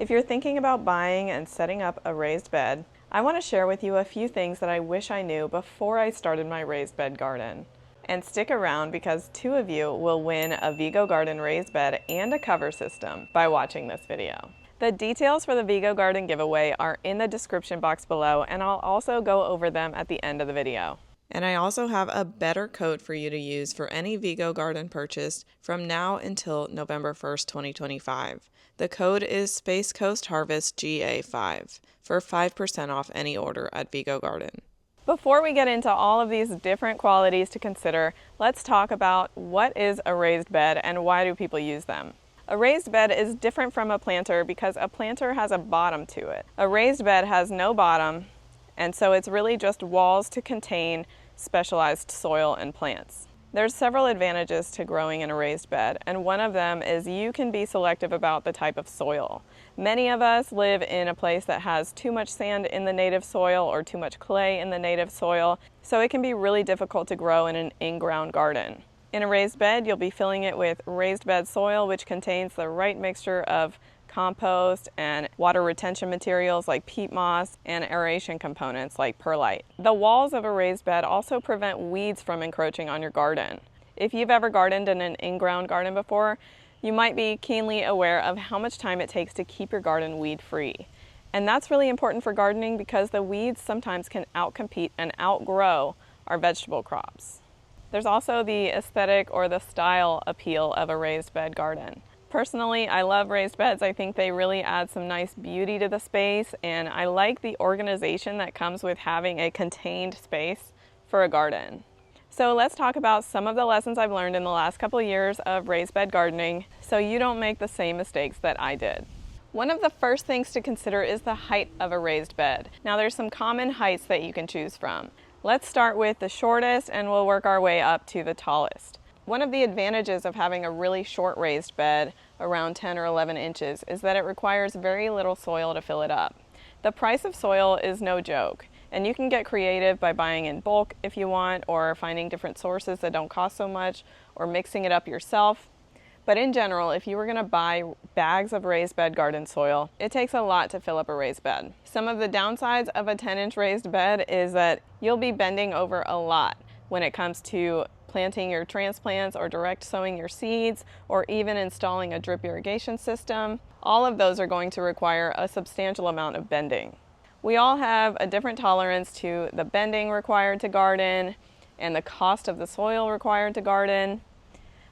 If you're thinking about buying and setting up a raised bed, I want to share with you a few things that I wish I knew before I started my raised bed garden. And stick around because two of you will win a Vego garden raised bed and a cover system by watching this video. The details for the Vego garden giveaway are in the description box below, and I'll also go over them at the end of the video. And I also have a better code for you to use for any Vego garden purchase from now until November 1st, 2025. The code is Space Coast Harvest GA5 for 5% off any order at Vego Garden. Before we get into all of these different qualities to consider, let's talk about what is a raised bed and why do people use them. A raised bed is different from a planter because a planter has a bottom to it. A raised bed has no bottom, and so it's really just walls to contain specialized soil and plants. There's several advantages to growing in a raised bed, and one of them is you can be selective about the type of soil. Many of us live in a place that has too much sand in the native soil or too much clay in the native soil, so it can be really difficult to grow in an in-ground garden. In a raised bed, you'll be filling it with raised bed soil, which contains the right mixture of compost and water retention materials like peat moss and aeration components like perlite. The walls of a raised bed also prevent weeds from encroaching on your garden. If you've ever gardened in an in-ground garden before, you might be keenly aware of how much time it takes to keep your garden weed-free. And that's really important for gardening because the weeds sometimes can outcompete and outgrow our vegetable crops. There's also the aesthetic or the style appeal of a raised bed garden. Personally, I love raised beds. I think they really add some nice beauty to the space, and I like the organization that comes with having a contained space for a garden. So let's talk about some of the lessons I've learned in the last couple of years of raised bed gardening so you don't make the same mistakes that I did. One of the first things to consider is the height of a raised bed. Now there's some common heights that you can choose from. Let's start with the shortest and we'll work our way up to the tallest. One of the advantages of having a really short raised bed, around 10 or 11 inches, is that it requires very little soil to fill it up. The price of soil is no joke, and you can get creative by buying in bulk if you want, or finding different sources that don't cost so much, or mixing it up yourself. But in general, if you were going to buy bags of raised bed garden soil, it takes a lot to fill up a raised bed. Some of the downsides of a 10-inch raised bed is that you'll be bending over a lot when it comes to planting your transplants or direct sowing your seeds or even installing a drip irrigation system. All of those are going to require a substantial amount of bending. We all have a different tolerance to the bending required to garden and the cost of the soil required to garden.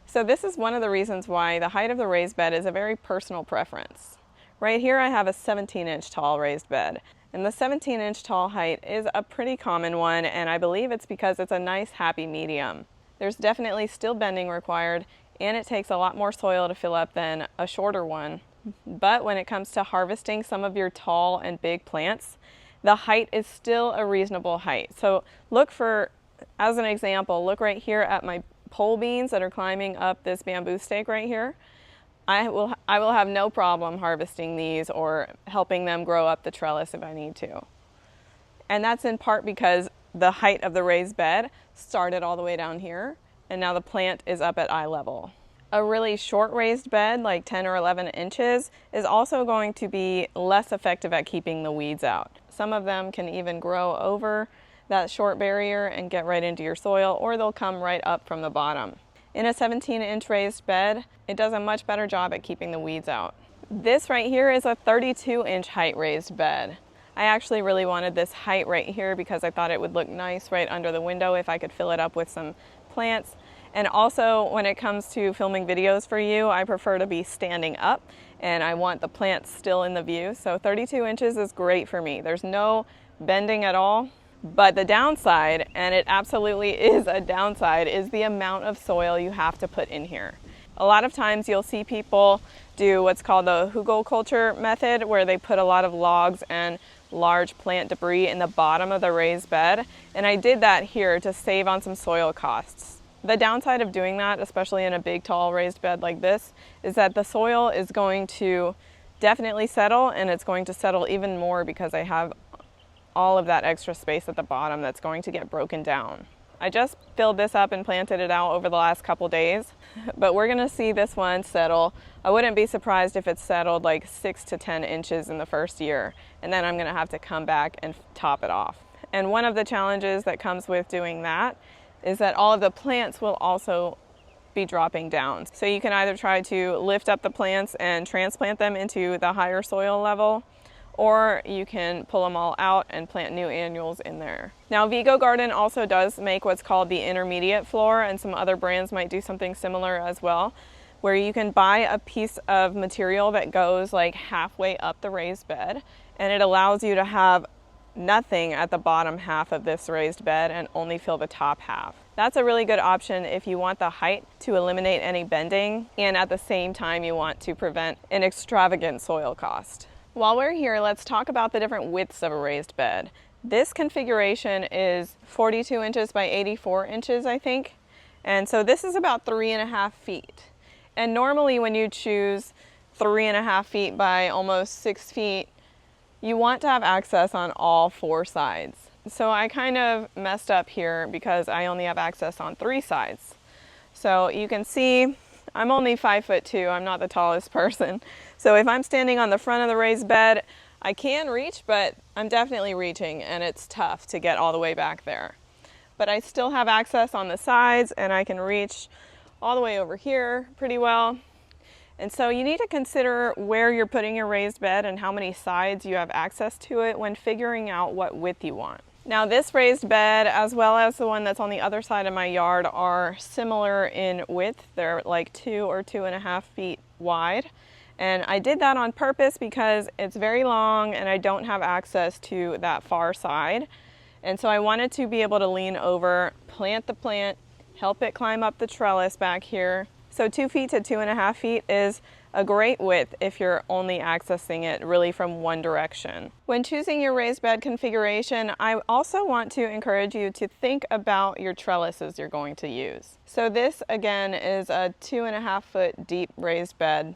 So this is one of the reasons why the height of the raised bed is a very personal preference. Right here I have a 17-inch tall raised bed. And the 17-inch tall height is a pretty common one, and I believe it's because it's a nice happy medium. There's definitely still bending required, and it takes a lot more soil to fill up than a shorter one. But when it comes to harvesting some of your tall and big plants, the height is still a reasonable height. So look for, as an example, look right here at my pole beans that are climbing up this bamboo stake right here. I will have no problem harvesting these or helping them grow up the trellis if I need to. And that's in part because the height of the raised bed started all the way down here, and now the plant is up at eye level. A really short raised bed, like 10 or 11 inches, is also going to be less effective at keeping the weeds out. Some of them can even grow over that short barrier and get right into your soil, or they'll come right up from the bottom. In a 17-inch raised bed, it does a much better job at keeping the weeds out. This right here is a 32-inch height raised bed. I actually really wanted this height right here because I thought it would look nice right under the window if I could fill it up with some plants. And also when it comes to filming videos for you, I prefer to be standing up and I want the plants still in the view. So 32 inches is great for me. There's no bending at all. But the downside, and it absolutely is a downside, is the amount of soil you have to put in here. A lot of times you'll see people do what's called the hugelkultur method, where they put a lot of logs and large plant debris in the bottom of the raised bed. And I did that here to save on some soil costs. The downside of doing that, especially in a big tall raised bed like this, is that the soil is going to definitely settle, and it's going to settle even more because I have all of that extra space at the bottom that's going to get broken down. I just filled this up and planted it out over the last couple days, but we're gonna see this one settle. I wouldn't be surprised if it settled like 6 to 10 inches in the first year, and then I'm gonna have to come back and top it off. And one of the challenges that comes with doing that is that all of the plants will also be dropping down. So you can either try to lift up the plants and transplant them into the higher soil level, or you can pull them all out and plant new annuals in there. Now, Vego Garden also does make what's called the intermediate floor, and some other brands might do something similar as well, where you can buy a piece of material that goes like halfway up the raised bed, and it allows you to have nothing at the bottom half of this raised bed and only fill the top half. That's a really good option if you want the height to eliminate any bending, and at the same time you want to prevent an extravagant soil cost. While we're here, let's talk about the different widths of a raised bed. This configuration is 42 inches by 84 inches, I think. And so this is about 3.5 feet. And normally when you choose 3.5 feet by almost 6 feet, you want to have access on all 4 sides. So I kind of messed up here because I only have access on 3 sides. So you can see I'm only 5'2". I'm not the tallest person. So if I'm standing on the front of the raised bed, I can reach, but I'm definitely reaching, and it's tough to get all the way back there. But I still have access on the sides, and I can reach all the way over here pretty well. And so you need to consider where you're putting your raised bed and how many sides you have access to it when figuring out what width you want. Now, this raised bed, as well as the one that's on the other side of my yard, are similar in width. They're like 2 or 2.5 feet wide. And I did that on purpose because it's very long and I don't have access to that far side. And so I wanted to be able to lean over, plant the plant, help it climb up the trellis back here. So 2 feet to 2.5 feet is a great width if you're only accessing it really from one direction. When choosing your raised bed configuration, I also want to encourage you to think about your trellises you're going to use. So this again is a 2.5 foot deep raised bed.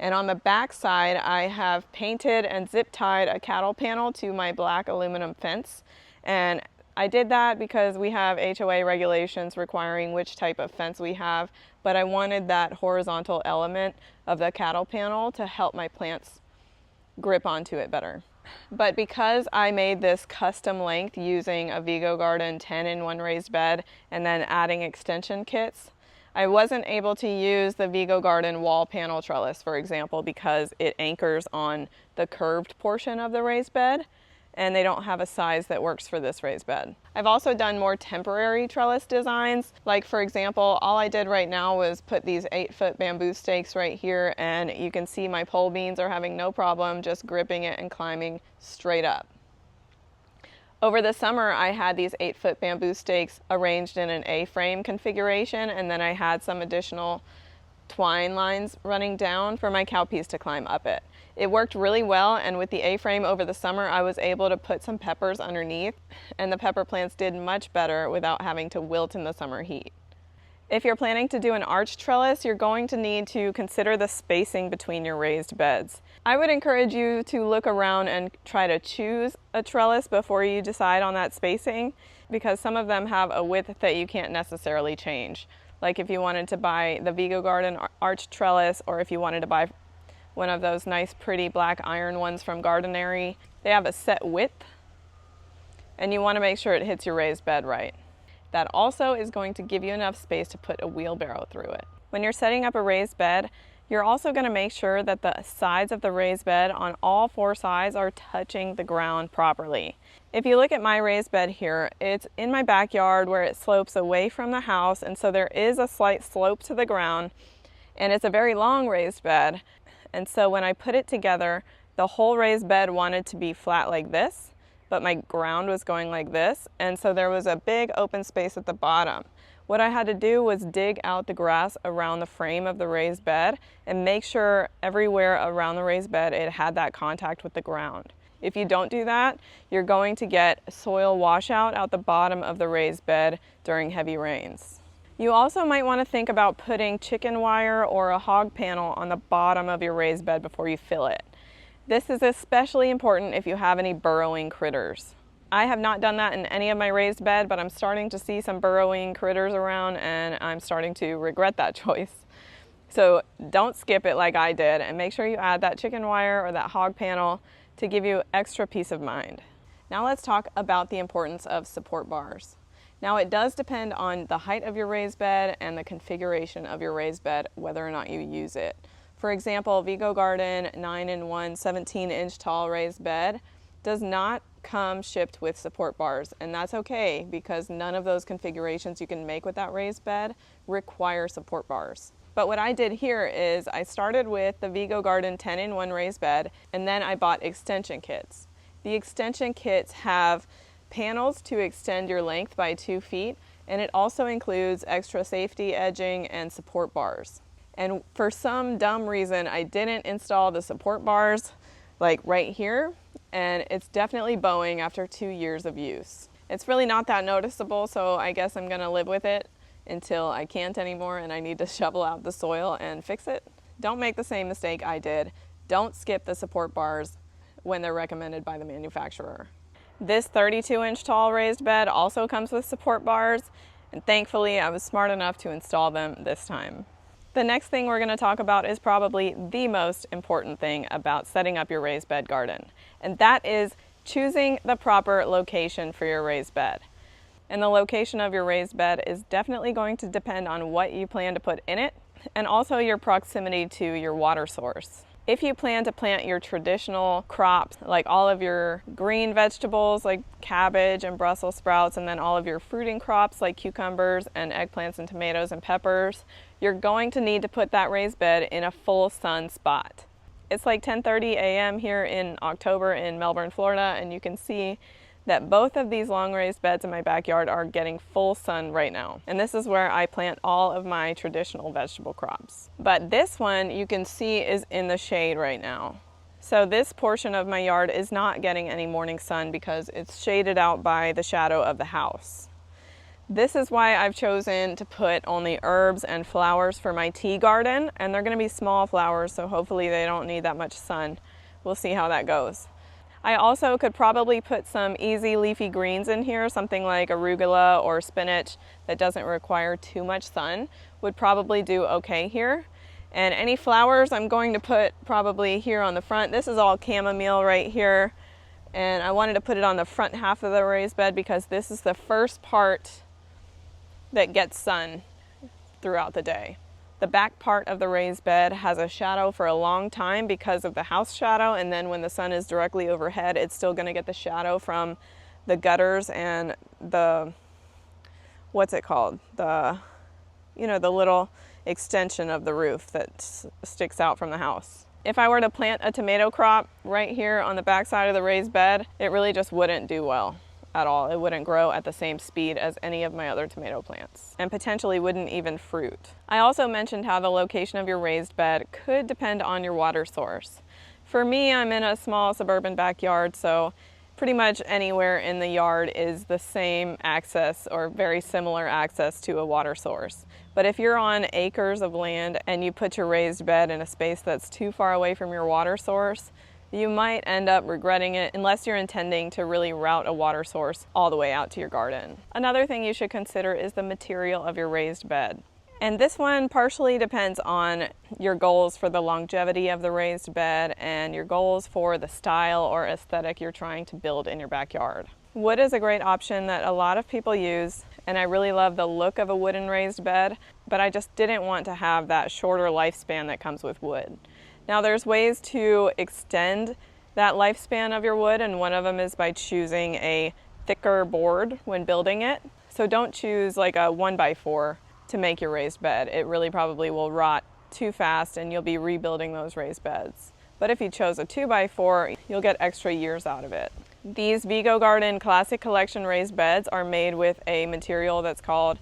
And on the back side, I have painted and zip tied a cattle panel to my black aluminum fence. And I did that because we have HOA regulations requiring which type of fence we have, but I wanted that horizontal element of the cattle panel to help my plants grip onto it better. But because I made this custom length using a Vego Garden 10-in-1 raised bed and then adding extension kits, I wasn't able to use the Vego Garden wall panel trellis, for example, because it anchors on the curved portion of the raised bed, and they don't have a size that works for this raised bed. I've also done more temporary trellis designs. Like, for example, all I did right now was put these 8-foot bamboo stakes right here, and you can see my pole beans are having no problem just gripping it and climbing straight up. Over the summer, I had these 8-foot bamboo stakes arranged in an A-frame configuration, and then I had some additional twine lines running down for my cowpeas to climb up it. It worked really well, and with the A-frame over the summer, I was able to put some peppers underneath, and the pepper plants did much better without having to wilt in the summer heat. If you're planning to do an arch trellis, you're going to need to consider the spacing between your raised beds. I would encourage you to look around and try to choose a trellis before you decide on that spacing, because some of them have a width that you can't necessarily change. Like if you wanted to buy the Vego Garden arch trellis, or if you wanted to buy one of those nice pretty black iron ones from Gardenary, they have a set width, and you want to make sure it hits your raised bed right. That also is going to give you enough space to put a wheelbarrow through it. When you're setting up a raised bed, you're also going to make sure that the sides of the raised bed on all 4 sides are touching the ground properly. If you look at my raised bed here, it's in my backyard where it slopes away from the house, and so there is a slight slope to the ground, and it's a very long raised bed. And so when I put it together, the whole raised bed wanted to be flat like this, but my ground was going like this, and so there was a big open space at the bottom. What I had to do was dig out the grass around the frame of the raised bed and make sure everywhere around the raised bed it had that contact with the ground. If you don't do that, you're going to get soil washout out the bottom of the raised bed during heavy rains. You also might want to think about putting chicken wire or a hog panel on the bottom of your raised bed before you fill it. This is especially important if you have any burrowing critters. I have not done that in any of my raised bed, but I'm starting to see some burrowing critters around and I'm starting to regret that choice. So don't skip it like I did, and make sure you add that chicken wire or that hog panel to give you extra peace of mind. Now let's talk about the importance of support bars. Now it does depend on the height of your raised bed and the configuration of your raised bed, whether or not you use it. For example, Vego Garden 9-in-1 17-inch tall raised bed does not come shipped with support bars, and that's okay because none of those configurations you can make with that raised bed require support bars. But what I did here is I started with the Vego Garden 10-in-1 raised bed, and then I bought extension kits. The extension kits have panels to extend your length by 2 feet, and it also includes extra safety edging and support bars. And for some dumb reason, I didn't install the support bars like right here, and it's definitely bowing after 2 years of use. It's really not that noticeable, so I guess I'm gonna live with it until I can't anymore and I need to shovel out the soil and fix it. Don't make the same mistake I did. Don't skip the support bars when they're recommended by the manufacturer. This 32-inch tall raised bed also comes with support bars, and thankfully I was smart enough to install them this time. The next thing we're going to talk about is probably the most important thing about setting up your raised bed garden, and that is choosing the proper location for your raised bed. And the location of your raised bed is definitely going to depend on what you plan to put in it, and also your proximity to your water source. If you plan to plant your traditional crops, like all of your green vegetables like cabbage and Brussels sprouts, and then all of your fruiting crops like cucumbers and eggplants and tomatoes and peppers, you're going to need to put that raised bed in a full sun spot. It's like 10:30 a.m. here in October in Melbourne, Florida, and you can see that both of these long raised beds in my backyard are getting full sun right now. And this is where I plant all of my traditional vegetable crops. But this one you can see is in the shade right now. So this portion of my yard is not getting any morning sun because it's shaded out by the shadow of the house. This is why I've chosen to put only herbs and flowers for my tea garden, and they're going to be small flowers, so hopefully they don't need that much sun. We'll see how that goes. I also could probably put some easy leafy greens in here, something like arugula or spinach that doesn't require too much sun would probably do okay here. And any flowers I'm going to put probably here on the front. This is all chamomile right here, and I wanted to put it on the front half of the raised bed because this is the first part that gets sun throughout the day. The back part of the raised bed has a shadow for a long time because of the house shadow, and then when the sun is directly overhead, it's still going to get the shadow from the gutters and the, what's it called? The little extension of the roof that sticks out from the house. If I were to plant a tomato crop right here on the back side of the raised bed, it really just wouldn't do well at all. It wouldn't grow at the same speed as any of my other tomato plants, and potentially wouldn't even fruit. I also mentioned how the location of your raised bed could depend on your water source. For me, I'm in a small suburban backyard, so pretty much anywhere in the yard is the same access or very similar access to a water source. But if you're on acres of land and you put your raised bed in a space that's too far away from your water source, you might end up regretting it unless you're intending to really route a water source all the way out to your garden. Another thing you should consider is the material of your raised bed. And this one partially depends on your goals for the longevity of the raised bed and your goals for the style or aesthetic you're trying to build in your backyard. Wood is a great option that a lot of people use, and I really love the look of a wooden raised bed, but I just didn't want to have that shorter lifespan that comes with wood. Now there's ways to extend that lifespan of your wood, and one of them is by choosing a thicker board when building it. So don't choose like a 1x4 to make your raised bed. It really probably will rot too fast and you'll be rebuilding those raised beds. But if you chose a 2x4, you'll get extra years out of it. These Vego Garden Classic Collection raised beds are made with a material that's called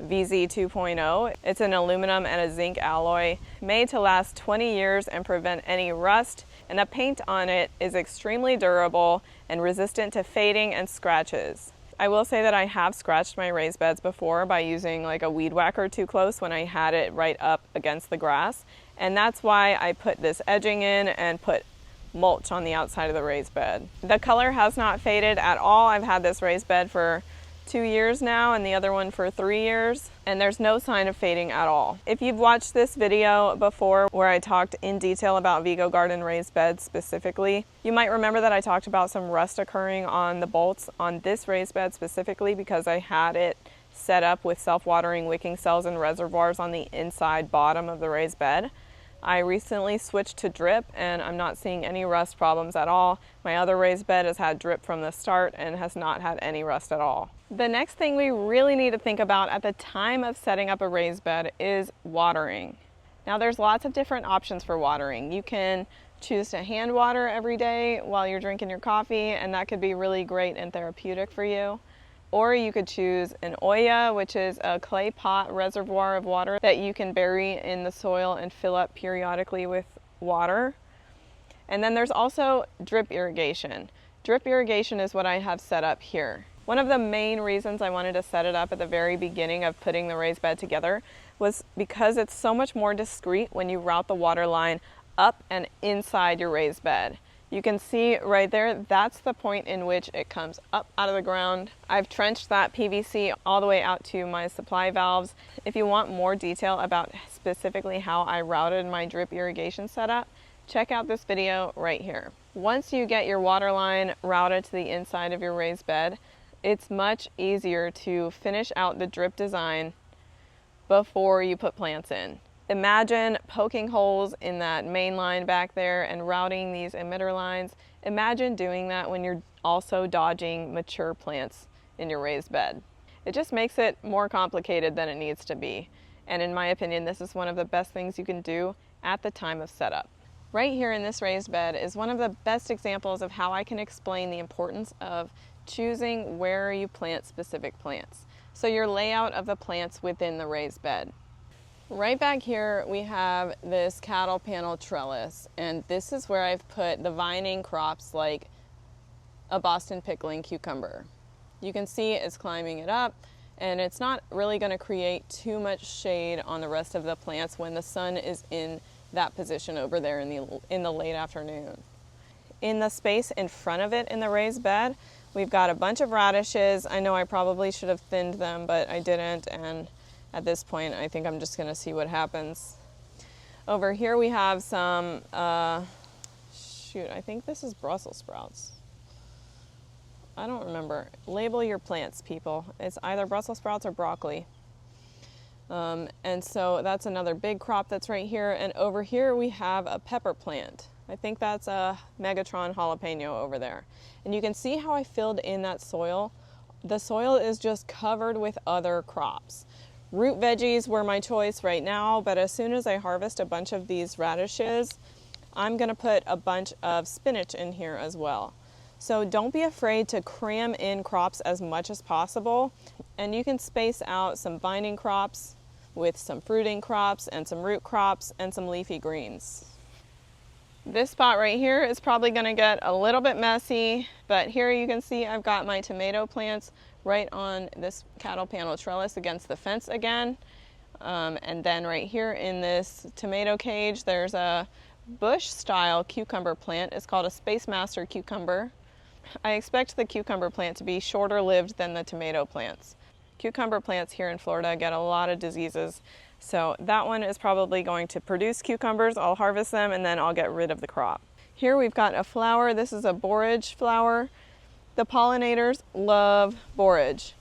VZ 2.0. It's an aluminum and a zinc alloy made to last 20 years and prevent any rust, and the paint on it is extremely durable and resistant to fading and scratches. I will say that I have scratched my raised beds before by using like a weed whacker too close when I had it right up against the grass, and that's why I put this edging in and put mulch on the outside of the raised bed. The color has not faded at all. I've had this raised bed for 2 years now and the other one for 3 years, and there's no sign of fading at all. If you've watched this video before where I talked in detail about Vego garden raised beds specifically, you might remember that I talked about some rust occurring on the bolts on this raised bed specifically because I had it set up with self-watering wicking cells and reservoirs on the inside bottom of the raised bed. I recently switched to drip and I'm not seeing any rust problems at all. My other raised bed has had drip from the start and has not had any rust at all. The next thing we really need to think about at the time of setting up a raised bed is watering. Now there's lots of different options for watering. You can choose to hand water every day while you're drinking your coffee, and that could be really great and therapeutic for you. Or you could choose an olla, which is a clay pot reservoir of water that you can bury in the soil and fill up periodically with water. And then there's also drip irrigation. Drip irrigation is what I have set up here. One of the main reasons I wanted to set it up at the very beginning of putting the raised bed together was because it's so much more discreet when you route the water line up and inside your raised bed. You can see right there, that's the point in which it comes up out of the ground. I've trenched that PVC all the way out to my supply valves. If you want more detail about specifically how I routed my drip irrigation setup, check out this video right here. Once you get your water line routed to the inside of your raised bed, it's much easier to finish out the drip design before you put plants in. Imagine poking holes in that main line back there and routing these emitter lines. Imagine doing that when you're also dodging mature plants in your raised bed. It just makes it more complicated than it needs to be. And in my opinion, this is one of the best things you can do at the time of setup. Right here in this raised bed is one of the best examples of how I can explain the importance of choosing where you plant specific plants. So your layout of the plants within the raised bed. Right back here we have this cattle panel trellis, and this is where I've put the vining crops like a Boston pickling cucumber. You can see it's climbing it up, and it's not really going to create too much shade on the rest of the plants when the sun is in that position over there in the late afternoon. In the space in front of it in the raised bed, we've got a bunch of radishes. I know I probably should have thinned them, but I didn't, and at this point, I think I'm just going to see what happens. Over here we have some, I think this is Brussels sprouts. I don't remember. Label your plants, people. It's either Brussels sprouts or broccoli. And so that's another big crop that's right here. And over here we have a pepper plant. I think that's a Megatron jalapeno over there. And you can see how I filled in that soil. The soil is just covered with other crops. Root veggies were my choice right now, but as soon as I harvest a bunch of these radishes, I'm going to put a bunch of spinach in here as well. So don't be afraid to cram in crops as much as possible, and you can space out some binding crops with some fruiting crops and some root crops and some leafy greens. This spot right here is probably going to get a little bit messy, but here you can see I've got my tomato plants right on this cattle panel trellis against the fence again. And then right here in this tomato cage, there's a bush style cucumber plant. It's called a Space Master cucumber. I expect the cucumber plant to be shorter lived than the tomato plants. Cucumber plants here in Florida get a lot of diseases, so that one is probably going to produce cucumbers. I'll harvest them and then I'll get rid of the crop. Here we've got a flower. This is a borage flower. The pollinators love borage,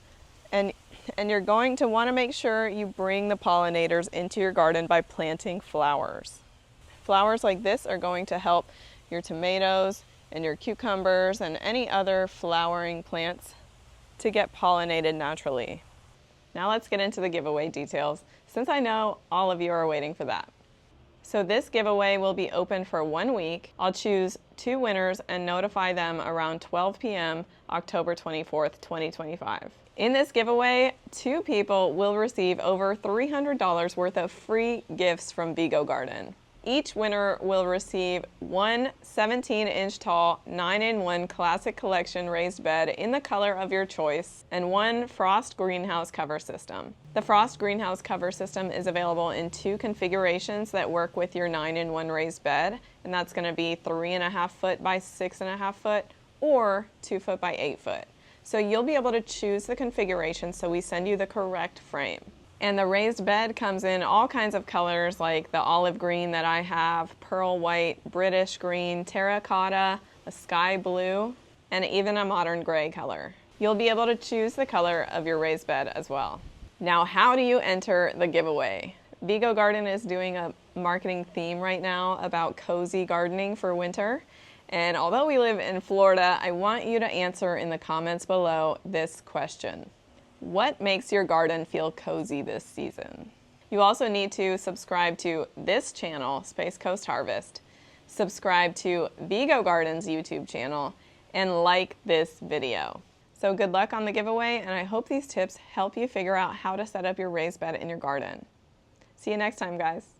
and you're going to want to make sure you bring the pollinators into your garden by planting flowers. Flowers like this are going to help your tomatoes and your cucumbers and any other flowering plants to get pollinated naturally. Now let's get into the giveaway details, since I know all of you are waiting for that. So this giveaway will be open for 1 week. I'll choose 2 winners and notify them around 12 p.m. October 24th, 2025. In this giveaway, 2 people will receive over $300 worth of free gifts from Vego Garden. Each winner will receive one 17-inch tall 9-in-1 Classic Collection raised bed in the color of your choice and one Frost greenhouse cover system. The Frost greenhouse cover system is available in 2 configurations that work with your 9-in-1 raised bed, and that's going to be 3.5 foot by 6.5 foot or 2 foot by 8 foot. So you'll be able to choose the configuration, so we send you the correct frame. And the raised bed comes in all kinds of colors like the olive green that I have, pearl white, British green, terracotta, a sky blue, and even a modern gray color. You'll be able to choose the color of your raised bed as well. Now, how do you enter the giveaway? Vego Garden is doing a marketing theme right now about cozy gardening for winter. And although we live in Florida, I want you to answer in the comments below this question. What makes your garden feel cozy this season? You also need to subscribe to this channel, Space Coast Harvest, subscribe to Vego Garden's YouTube channel, and like this video. So good luck on the giveaway, and I hope these tips help you figure out how to set up your raised bed in your garden. See you next time, guys.